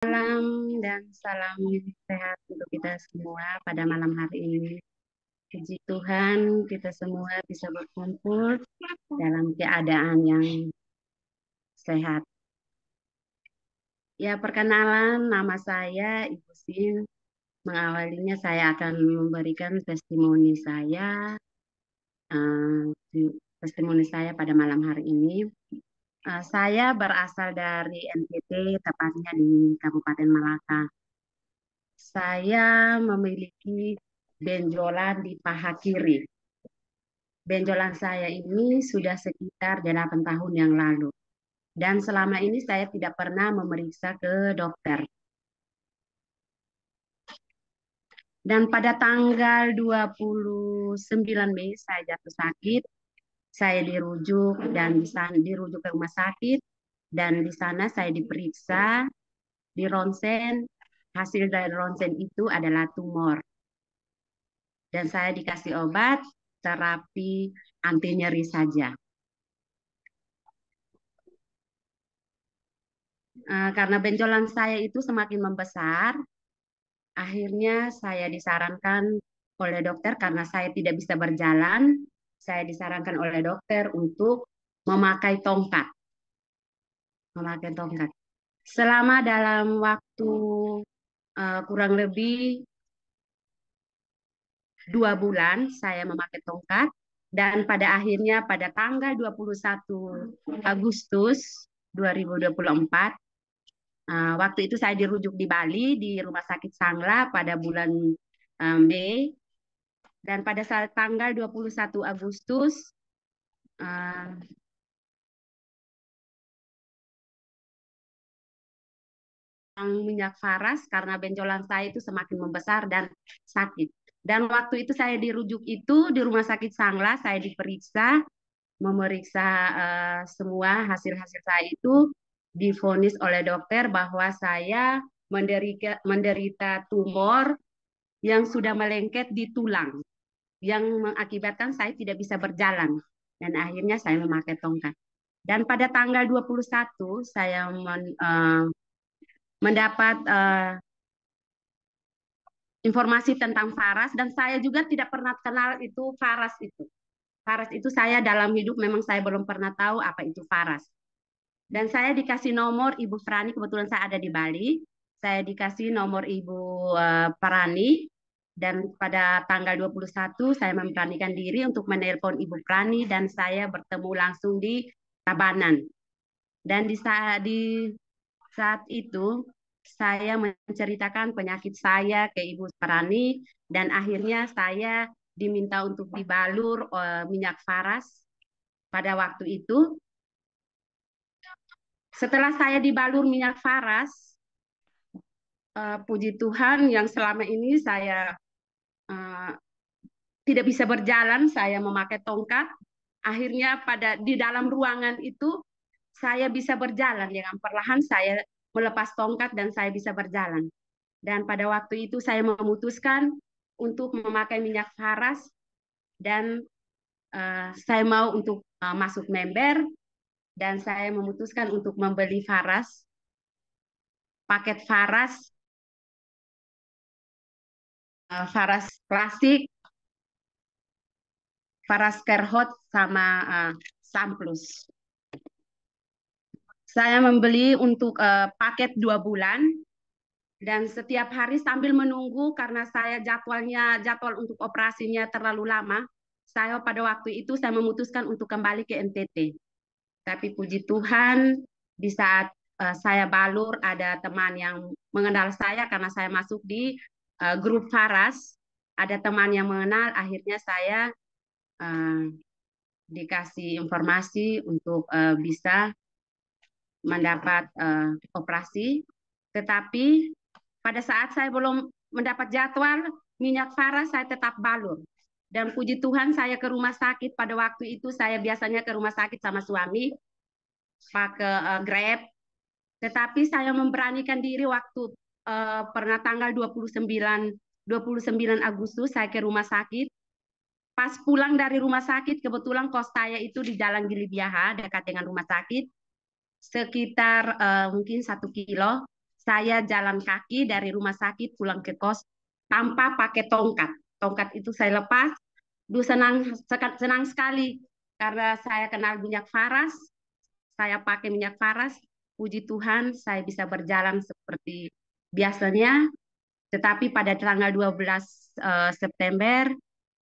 Malam dan salam sehat untuk kita semua pada malam hari ini. Puji Tuhan, kita semua bisa berkumpul dalam keadaan yang sehat. Ya, perkenalan, nama saya Ibu Sin. Mengawalinya saya akan memberikan testimoni saya pada malam hari ini. Saya berasal dari NTT, tepatnya di Kabupaten Malaka. Saya memiliki benjolan di paha kiri. Benjolan saya ini sudah sekitar 8 tahun yang lalu. Dan selama ini saya tidak pernah memeriksa ke dokter. Dan pada tanggal 29 Mei saya jatuh sakit. Saya dirujuk dan di sana dirujuk ke rumah sakit dan di sana saya diperiksa di ronsen. Hasil dari ronsen itu adalah tumor dan saya dikasih obat terapi anti nyeri saja. Karena benjolan saya itu semakin membesar, akhirnya saya disarankan oleh dokter karena saya tidak bisa berjalan, saya disarankan oleh dokter untuk memakai tongkat, memakai tongkat. Selama dalam waktu kurang lebih 2 bulan saya memakai tongkat dan pada akhirnya pada tanggal 21 Agustus 2024 waktu itu saya dirujuk di Bali di Rumah Sakit Sangla pada bulan Mei dan pada saat tanggal 21 Agustus uh, minyak faras karena benjolan saya itu semakin membesar dan sakit. Dan waktu itu saya dirujuk itu di Rumah Sakit Sangla, saya diperiksa, memeriksa semua hasil-hasil saya itu divonis oleh dokter bahwa saya menderita tumor yang sudah melengket di tulang yang mengakibatkan saya tidak bisa berjalan dan akhirnya saya memakai tongkat. Dan pada tanggal 21 saya mendapat informasi tentang Faras dan saya juga tidak pernah kenal itu Faras itu. Faras itu saya dalam hidup memang saya belum pernah tahu apa itu Faras. Dan saya dikasih nomor Ibu Frani, kebetulan saya ada di Bali. Saya dikasih nomor Ibu Prani dan pada tanggal 21 saya memberanikan diri untuk menelpon Ibu Prani dan saya bertemu langsung di Tabanan. Dan di saat itu saya menceritakan penyakit saya ke Ibu Prani dan akhirnya saya diminta untuk dibalur minyak faras pada waktu itu. Setelah saya dibalur minyak faras, puji Tuhan yang selama ini saya uh, tidak bisa berjalan, saya memakai tongkat. Akhirnya di dalam ruangan itu saya bisa berjalan dengan perlahan saya melepas tongkat dan saya bisa berjalan. Dan pada waktu itu saya memutuskan untuk memakai minyak faras dan saya mau untuk masuk member dan saya memutuskan untuk membeli faras, paket faras, faras klasik, faras kerhot sama samplus. Saya membeli untuk paket 2 bulan dan setiap hari sambil menunggu karena saya jadwal untuk operasinya terlalu lama. Saya pada waktu itu saya memutuskan untuk kembali ke NTT. Tapi puji Tuhan di saat saya balur ada teman yang mengenal saya karena saya masuk di grup Faras. Ada teman yang mengenal, akhirnya saya uh, dikasih informasi untuk bisa mendapat operasi. Tetapi pada saat saya belum mendapat jadwal minyak faras saya tetap balur. Dan puji Tuhan saya ke rumah sakit pada waktu itu saya biasanya ke rumah sakit sama suami pakai Grab. Tetapi saya memberanikan diri waktu pernah tanggal 29 Agustus saya ke rumah sakit. Pas pulang dari rumah sakit kebetulan kos saya itu di Jalan Gili Biaha dekat dengan rumah sakit sekitar mungkin 1 kilo. saya jalan kaki dari rumah sakit pulang ke kos tanpa pakai tongkat. Tongkat itu saya lepas. Duh, senang sekali karena saya kenal minyak faras. Saya pakai minyak faras. Puji Tuhan, saya bisa berjalan seperti biasanya. Tetapi pada tanggal 12 September,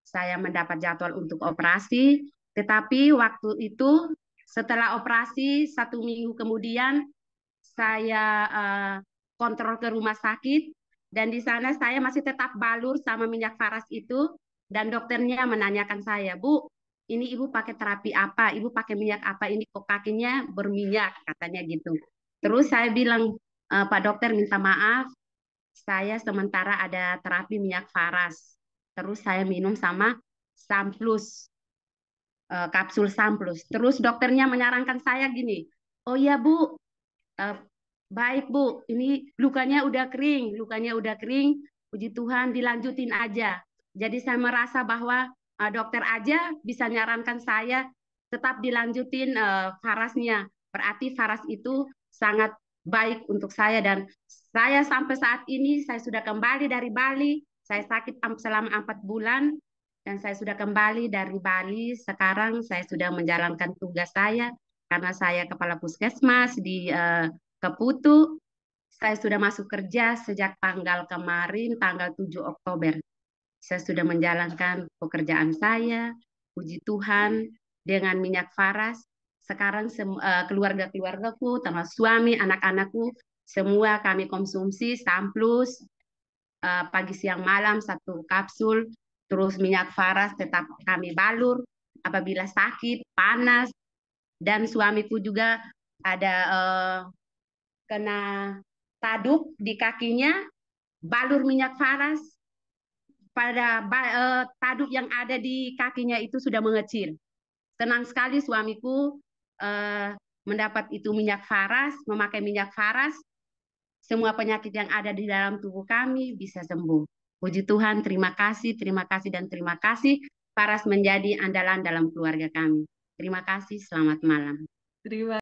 saya mendapat jadwal untuk operasi. Tetapi waktu itu, setelah operasi, 1 minggu kemudian, saya kontrol ke rumah sakit. Dan di sana saya masih tetap balur sama minyak faras itu. Dan dokternya menanyakan saya, Bu, ini ibu pakai terapi apa? Ibu pakai minyak apa? Ini kok kakinya berminyak, katanya gitu. Terus saya bilang, Pak dokter minta maaf, saya sementara ada terapi minyak faras. Terus saya minum sama Samplus, kapsul Samplus. Terus dokternya menyarankan saya gini, oh iya Bu, eh, baik Bu, ini lukanya udah kering, puji Tuhan dilanjutin aja. Jadi saya merasa bahwa dokter aja bisa nyarankan saya tetap dilanjutin farasnya. Berarti faras itu sangat baik untuk saya dan saya sampai saat ini saya sudah kembali dari Bali. Saya sakit selama 4 bulan dan saya sudah kembali dari Bali. Sekarang saya sudah menjalankan tugas saya karena saya kepala puskesmas di Keputu. Saya sudah masuk kerja sejak tanggal kemarin, tanggal 7 Oktober. Saya sudah menjalankan pekerjaan saya, puji Tuhan, dengan minyak faras. Sekarang keluarga-keluargaku, termasuk suami, anak-anakku, semua kami konsumsi Samplus, pagi siang malam 1 kapsul, terus minyak faras tetap kami balur apabila sakit, panas, dan suamiku juga ada kena taduk di kakinya, balur minyak faras pada taduk yang ada di kakinya itu sudah mengecil. Senang sekali suamiku eh, mendapat itu minyak faras, memakai minyak faras, semua penyakit yang ada di dalam tubuh kami bisa sembuh. Puji Tuhan, terima kasih dan terima kasih. Faras menjadi andalan dalam keluarga kami. Terima kasih, selamat malam. Terima